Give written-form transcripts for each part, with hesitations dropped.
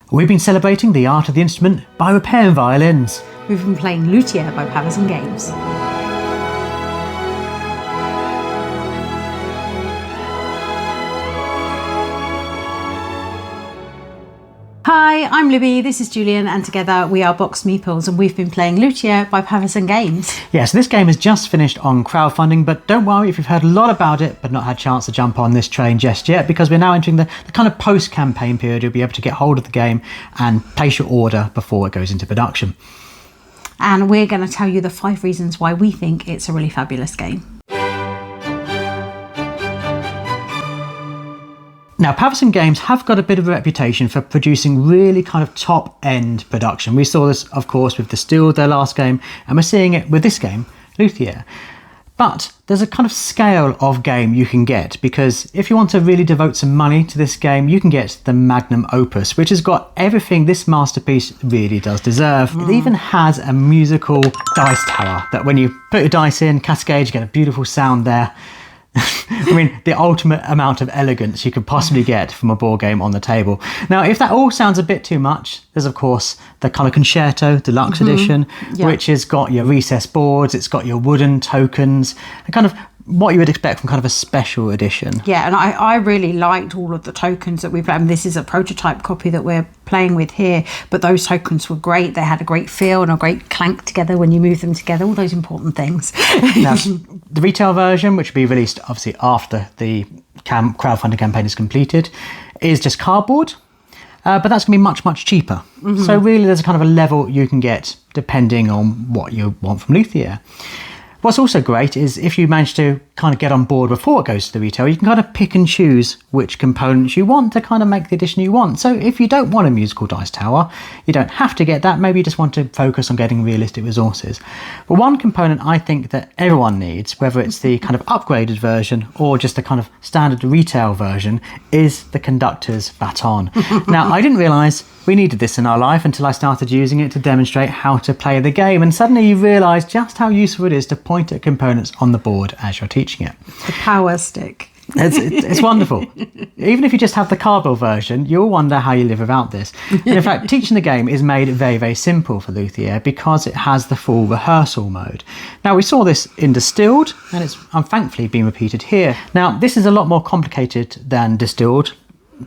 We've been celebrating the art of the instrument by repairing violins. We've been playing Luthier by Patron Games. Hi, I'm Libby, this is Julian, and together we are BoxedMeeples, and we've been playing Luthier by Patron Games. Yeah, so this game has just finished on crowdfunding, but don't worry if you've heard a lot about it but not had a chance to jump on this train just yet, because we're now entering the kind of post-campaign period. You'll be able to get hold of the game and place your order before it goes into production. And we're going to tell you the 5 reasons why we think it's a really fabulous game. Now, Patron Games have got a bit of a reputation for producing really kind of top-end production. We saw this, of course, with Distilled, their last game, and we're seeing it with this game, Luthier. But there's a kind of scale of game you can get, because if you want to really devote some money to this game, you can get the magnum opus, which has got everything this masterpiece really does deserve. It even has a musical dice tower that when you put your dice in, cascade, you get a beautiful sound there. I mean, the ultimate amount of elegance you could possibly get from a board game on the table. Now, if that all sounds a bit too much, there's of course the kind of Concerto Deluxe Edition, which has got your recessed boards, it's got your wooden tokens, and kind of what you would expect from kind of a special edition. Yeah, and I really liked all of the tokens that we played. I mean, this is a prototype copy that we're playing with here, but those tokens were great. They had a great feel and a great clank together when you move them together, all those important things. Now, the retail version, which will be released obviously after the crowdfunding campaign is completed, is just cardboard, but that's going to be much, much cheaper. So really there's a kind of a level you can get depending on what you want from Luthier. What's also great is if you manage to kind of get on board before it goes to the retail, you can kind of pick and choose which components you want to kind of make the edition you want. So if you don't want a musical dice tower, you don't have to get that. Maybe you just want to focus on getting realistic resources. But one component I think that everyone needs, whether it's the kind of upgraded version or just the kind of standard retail version, is the conductor's baton. Now, I didn't realise we needed this in our life until I started using it to demonstrate how to play the game, and suddenly you realise just how useful it is to point at components on the board as you're teaching it. The power stick. It's wonderful. Even if you just have the cardboard version, you'll wonder how you live without this. And in fact, teaching the game is made very, very simple for Luthier because it has the full rehearsal mode. Now, we saw this in Distilled, and it's thankfully been repeated here. Now, this is a lot more complicated than Distilled,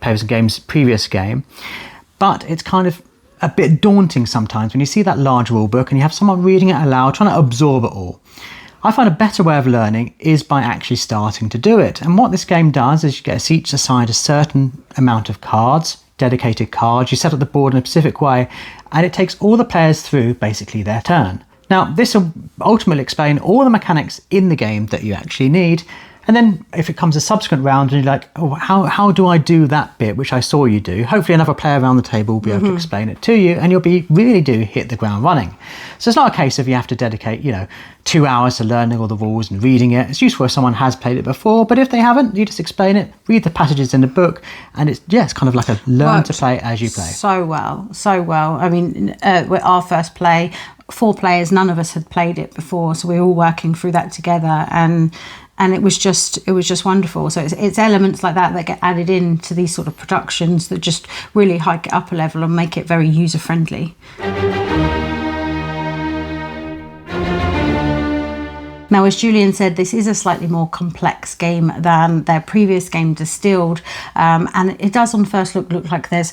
Patron Games' previous game, but it's kind of a bit daunting sometimes when you see that large rule book and you have someone reading it aloud, trying to absorb it all. I find a better way of learning is by actually starting to do it. And what this game does is you get each assigned a certain amount of cards, dedicated cards. You set up the board in a specific way, and it takes all the players through basically their turn. Now, this will ultimately explain all the mechanics in the game that you actually need. And then if it comes a subsequent round and you're like, oh, how do I do that bit, which I saw you do? Hopefully another player around the table will be able to explain it to you, and you'll really do hit the ground running. So it's not a case of you have to dedicate, 2 hours to learning all the rules and reading it. It's useful if someone has played it before, but if they haven't, you just explain it, read the passages in the book, and it's kind of like a learn to play as you play. So well. I mean, our first play, 4 players, none of us had played it before, so we were all working through that together, and it was just wonderful. So it's elements like that get added into these sort of productions that just really hike it up a level and make it very user friendly. Now, as Julian said, this is a slightly more complex game than their previous game, Distilled, and it does on first look like there's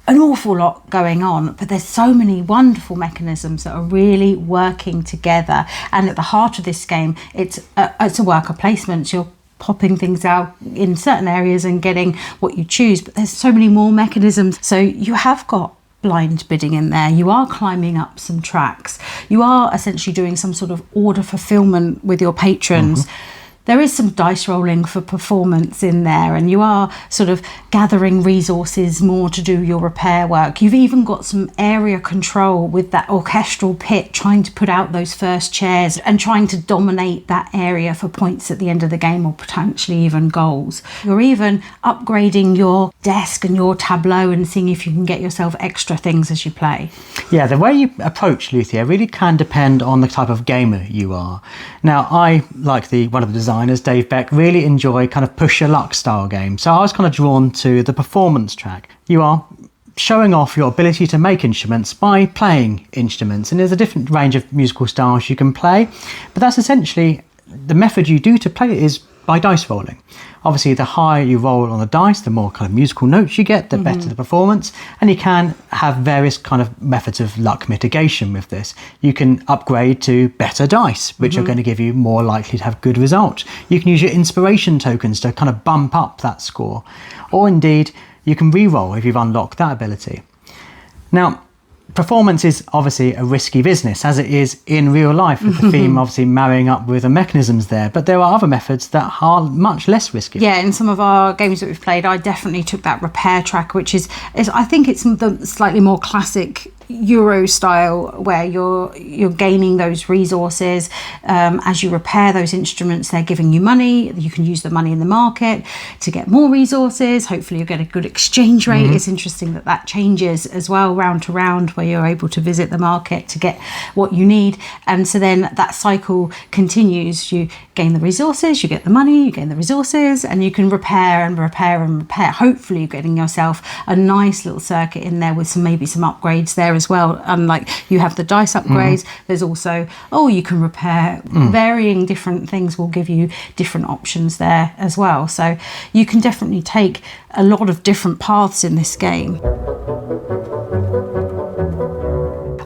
an awful lot going on, but there's so many wonderful mechanisms that are really working together. And at the heart of this game, it's a worker placement. You're popping things out in certain areas and getting what you choose, but there's so many more mechanisms. So you have got blind bidding in there. You are climbing up some tracks. You are essentially doing some sort of order fulfillment with your patrons. There is some dice rolling for performance in there, and you are sort of gathering resources more to do your repair work. You've even got some area control with that orchestral pit, trying to put out those first chairs and trying to dominate that area for points at the end of the game, or potentially even goals. You're even upgrading your desk and your tableau and seeing if you can get yourself extra things as you play. Yeah, the way you approach Luthier really can depend on the type of gamer you are. Now, I, like one of the designers, Dave Beck, really enjoy kind of push your luck style games. So I was kind of drawn to the performance track. You are showing off your ability to make instruments by playing instruments. And there's a different range of musical styles you can play, but that's essentially the method you do to play it is by dice rolling. Obviously, the higher you roll on the dice, the more kind of musical notes you get, the better the performance. And you can have various kind of methods of luck mitigation with this. You can upgrade to better dice, which are going to give you more likely to have good results. You can use your inspiration tokens to kind of bump up that score. Or indeed, you can re-roll if you've unlocked that ability. Now, performance is obviously a risky business, as it is in real life, with the theme obviously marrying up with the mechanisms there. But there are other methods that are much less risky. Yeah, in some of our games that we've played, I definitely took that repair track, which is I think it's the slightly more classic Euro style, where you're gaining those resources as you repair those instruments. They're giving you money. You can use the money in the market to get more resources. Hopefully you get a good exchange rate. It's interesting that changes as well, round to round, where you're able to visit the market to get what you need. And so then that cycle continues. You gain the resources, you get the money, you gain the resources, and you can repair and repair and repair. Hopefully you're getting yourself a nice little circuit in there with maybe some upgrades there as well. Like you have the dice upgrades, there's also, you can repair. Varying different things will give you different options there as well. So you can definitely take a lot of different paths in this game.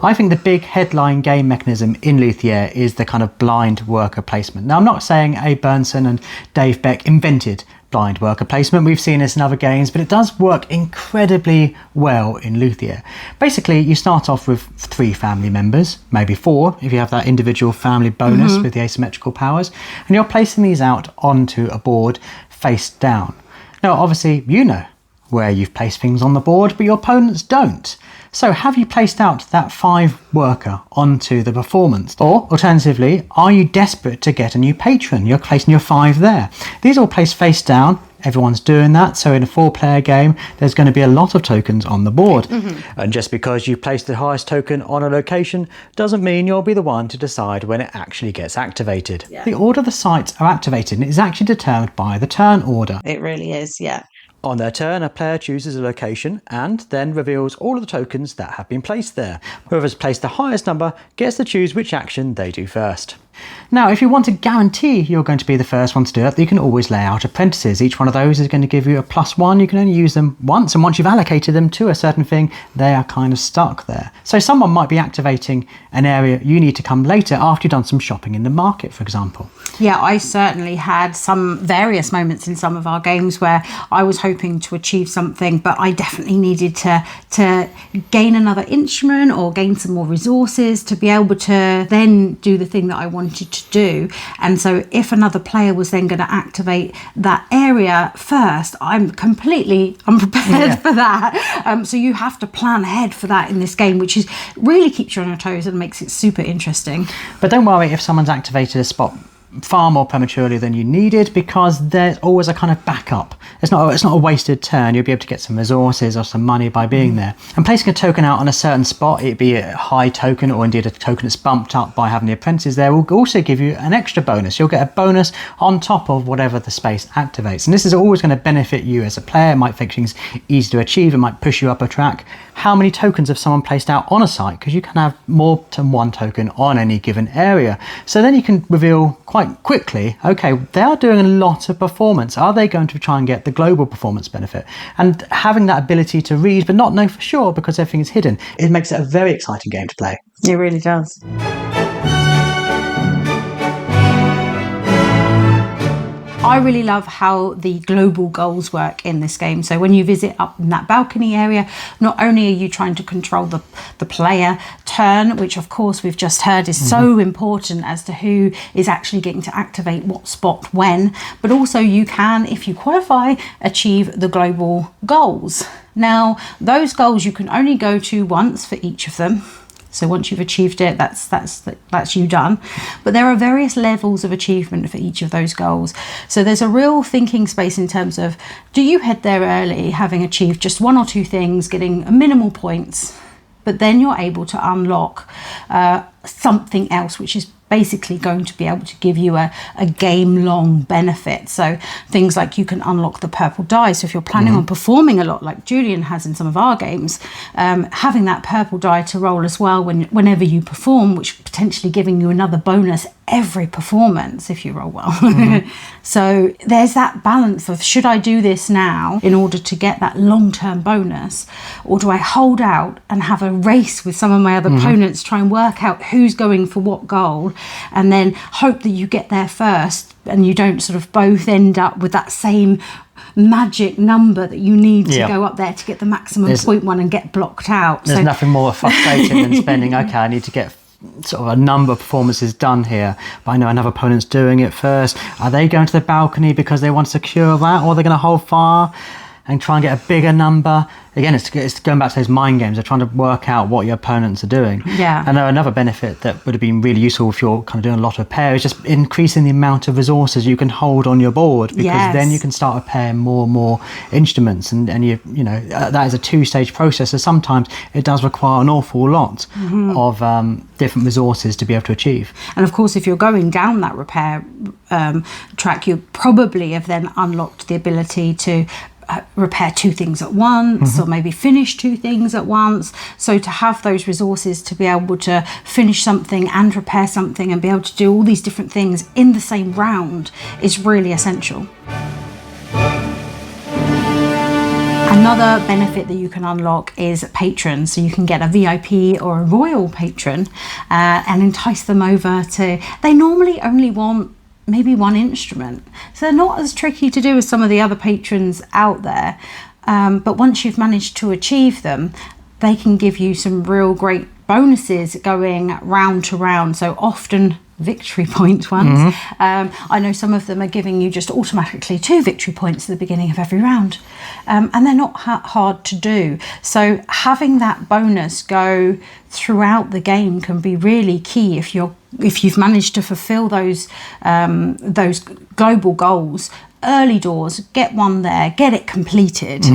I think the big headline game mechanism in Luthier is the kind of blind worker placement. Now, I'm not saying Abe Bernson and Dave Beck invented blind worker placement. We've seen this in other games, but it does work incredibly well in Luthier. Basically, you start off with 3 family members, maybe 4 if you have that individual family bonus with the asymmetrical powers, and you're placing these out onto a board face down. Now, obviously, you know where you've placed things on the board, but your opponents don't. So have you placed out that 5 worker onto the performance? Or alternatively, are you desperate to get a new patron? You're placing your 5 there. These are all placed face down. Everyone's doing that. So in a 4-player game, there's going to be a lot of tokens on the board. And just because you place the highest token on a location doesn't mean you'll be the one to decide when it actually gets activated. Yeah. The order the sites are activated is actually determined by the turn order. It really is, yeah. On their turn, a player chooses a location and then reveals all of the tokens that have been placed there. Whoever's placed the highest number gets to choose which action they do first. Now, if you want to guarantee you're going to be the first one to do it, you can always lay out apprentices. Each one of those is going to give you a +1. You can only use them once, and once you've allocated them to a certain thing, they are kind of stuck there. So someone might be activating an area you need to come later after you've done some shopping in the market, for example. Yeah, I certainly had some various moments in some of our games where I was hoping to achieve something, but I definitely needed to gain another instrument or gain some more resources to be able to then do the thing that I wanted to do. And so if another player was then going to activate that area first, I'm completely unprepared for that. So you have to plan ahead for that in this game, which is really keeps you on your toes and makes it super interesting. But don't worry if someone's activated a spot far more prematurely than you needed, because there's always a kind of backup. It's not a wasted turn. You'll be able to get some resources or some money by being there. And placing a token out on a certain spot, it be a high token or indeed a token that's bumped up by having the apprentices there, will also give you an extra bonus. You'll get a bonus on top of whatever the space activates. And this is always going to benefit you as a player. It might make things easy to achieve. It might push you up a track. How many tokens have someone placed out on a site? Because you can have more than one token on any given area. So then you can reveal quite quickly, okay, they are doing a lot of performance. Are they going to try and get the global performance benefit? And having that ability to read but not know for sure because everything is hidden, it makes it a very exciting game to play. It really does. I really love how the global goals work in this game. So when you visit up in that balcony area, not only are you trying to control the player turn, which of course we've just heard is so important as to who is actually getting to activate what spot when, but also you can, if you qualify, achieve the global goals. Now, those goals you can only go to once for each of them. So once you've achieved it, that's you done. But there are various levels of achievement for each of those goals. So there's a real thinking space in terms of, do you head there early, having achieved just 1 or 2 things, getting minimal points, but then you're able to unlock something else, which is basically going to be able to give you a game-long benefit. So things like you can unlock the purple die. So if you're planning on performing a lot, like Julian has in some of our games, having that purple die to roll as well whenever you perform, which potentially giving you another bonus every performance if you roll well. So there's that balance of, should I do this now in order to get that long-term bonus, or do I hold out and have a race with some of my other opponents, try and work out who's going for what goal, and then hope that you get there first and you don't sort of both end up with that same magic number that you need to go up there to get the maximum point one and get blocked out. There's nothing more frustrating than spending, okay, I need to get sort of a number of performances done here, but I know another opponent's doing it first. Are they going to the balcony because they want to secure that, or are they going to hold fire and try and get a bigger number? Again, it's going back to those mind games. They're trying to work out what your opponents are doing. Yeah. And another benefit that would have been really useful if you're kind of doing a lot of repair is just increasing the amount of resources you can hold on your board, because then you can start repairing more and more instruments, and you know that is a two-stage process. So sometimes it does require an awful lot of different resources to be able to achieve. And of course, if you're going down that repair track, you probably have then unlocked the ability to repair two things at once, or maybe finish two things at once. So to have those resources to be able to finish something and repair something and be able to do all these different things in the same round is really essential. Another benefit that you can unlock is patrons. So you can get a VIP or a royal patron and entice them over to, they normally only want maybe one instrument, so they're not as tricky to do as some of the other patrons out there, but once you've managed to achieve them, they can give you some real great bonuses going round to round. So often victory point ones. I know some of them are giving you just automatically 2 victory points at the beginning of every round, and they're not hard to do. So having that bonus go throughout the game can be really key if you've managed to fulfill those global goals early doors. Get one there, get it completed,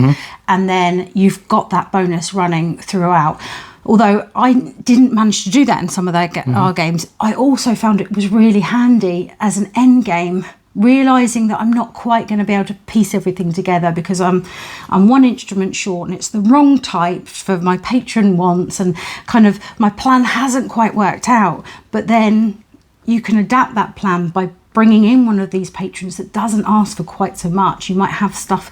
and then you've got that bonus running throughout. Although I didn't manage to do that in some of our games, I also found it was really handy as an end game, realising that I'm not quite going to be able to piece everything together because I'm one instrument short and it's the wrong type for my patron wants, and kind of my plan hasn't quite worked out. But then you can adapt that plan by bringing in one of these patrons that doesn't ask for quite so much. You might have stuff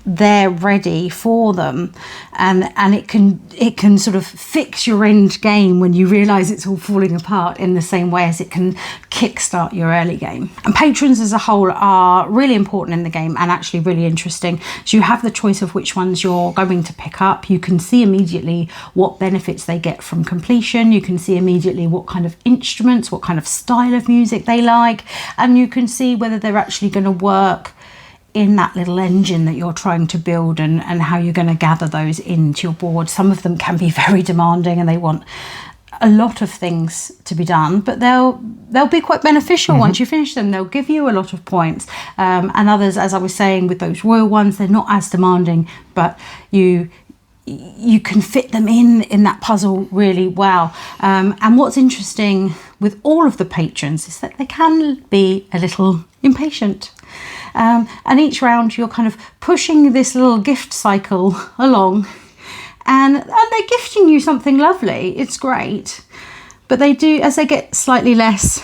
there ready for them, and it can sort of fix your end game when you realise it's all falling apart, in the same way as it can kickstart your early game. And patrons as a whole are really important in the game, and actually really interesting. So you have the choice of which ones you're going to pick up. You can see immediately what benefits they get from completion. You can see immediately what kind of instruments, what kind of style of music they like, and you can see whether they're actually going to work in that little engine that you're trying to build, and how you're going to gather those into your board. Some of them can be very demanding and they want a lot of things to be done, but they'll be quite beneficial once you finish them. They'll give you a lot of points, and others, as I was saying with those royal ones, they're not as demanding, but you can fit them in that puzzle really well. And what's interesting with all of the patrons is that they can be a little impatient. And each round you're kind of pushing this little gift cycle along, and they're gifting you something lovely. It's great. But they do, as they get slightly less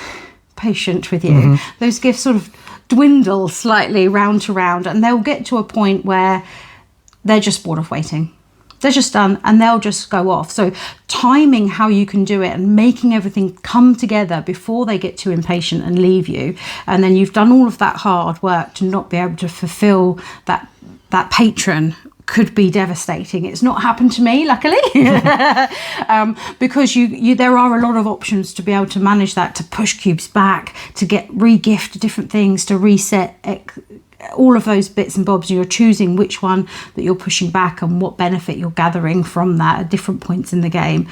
patient with you, those gifts sort of dwindle slightly round to round, and they'll get to a point where they're just bored of waiting. They're just done, and they'll just go off. So timing how you can do it and making everything come together before they get too impatient and leave you, and then you've done all of that hard work to not be able to fulfill that patron, could be devastating. It's not happened to me, luckily, because there are a lot of options to be able to manage that, to push cubes back, to get re-gift different things, to reset all of those bits and bobs. You're choosing which one that you're pushing back and what benefit you're gathering from that at different points in the game.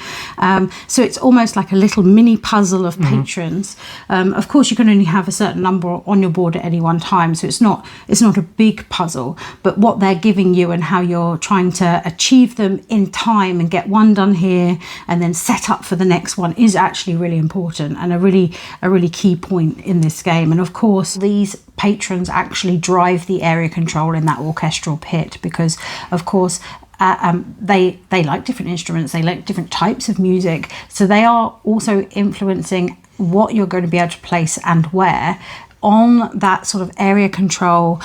So it's almost like a little mini puzzle of patrons. Of course, you can only have a certain number on your board at any one time, so it's not a big puzzle, but what they're giving you and how you're trying to achieve them in time and get one done here and then set up for the next one is actually really important and a really key point in this game. And of course, these patrons actually drive the area control in that orchestral pit, because of course they like different instruments, they like different types of music, so they are also influencing what you're going to be able to place and where on that sort of area control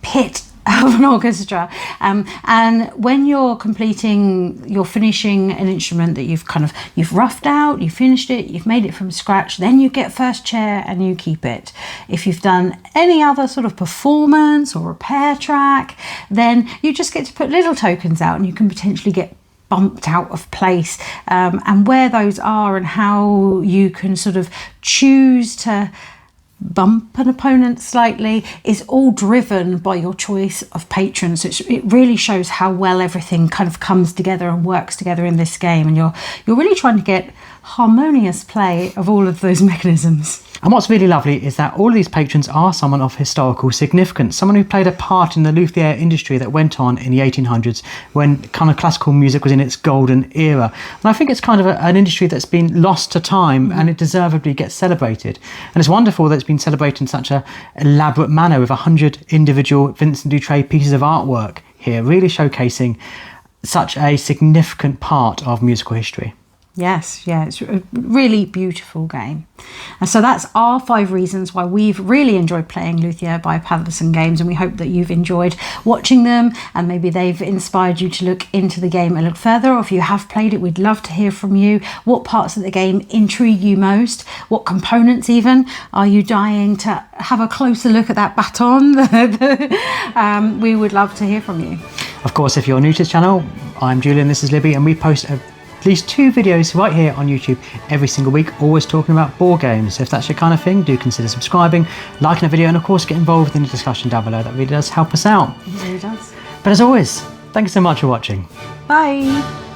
pit of an orchestra. And when you're finishing an instrument that you've roughed out, you've finished it, you've made it from scratch, then you get first chair and you keep it. If you've done any other sort of performance or repair track, then you just get to put little tokens out and you can potentially get bumped out of place. And where those are and how you can sort of choose to bump an opponent slightly is all driven by your choice of patrons. It really shows how well everything kind of comes together and works together in this game, and you're really trying to get harmonious play of all of those mechanisms. And what's really lovely is that all of these patrons are someone of historical significance, someone who played a part in the luthier industry that went on in the 1800s when kind of classical music was in its golden era. And I think it's kind of an industry that's been lost to time, and it deservedly gets celebrated. And it's wonderful that it's been celebrated in such an elaborate manner with 100 individual Vincent Dutrait pieces of artwork here, really showcasing such a significant part of musical history. Yes, yeah, it's a really beautiful game. And so that's our 5 reasons why we've really enjoyed playing Luthier by Patterson Games, and we hope that you've enjoyed watching them and maybe they've inspired you to look into the game a little further. Or if you have played it, we'd love to hear from you. What parts of the game intrigue you most? What components even are you dying to have a closer look at that baton? We would love to hear from you. Of course, if you're new to this channel, I'm Julian, this is Libby, and we post at least 2 videos right here on YouTube every single week, always talking about board games. So if that's your kind of thing, do consider subscribing, liking the video, and of course get involved in the discussion down below. That really does help us out. It really does. But as always, thank you so much for watching. Bye.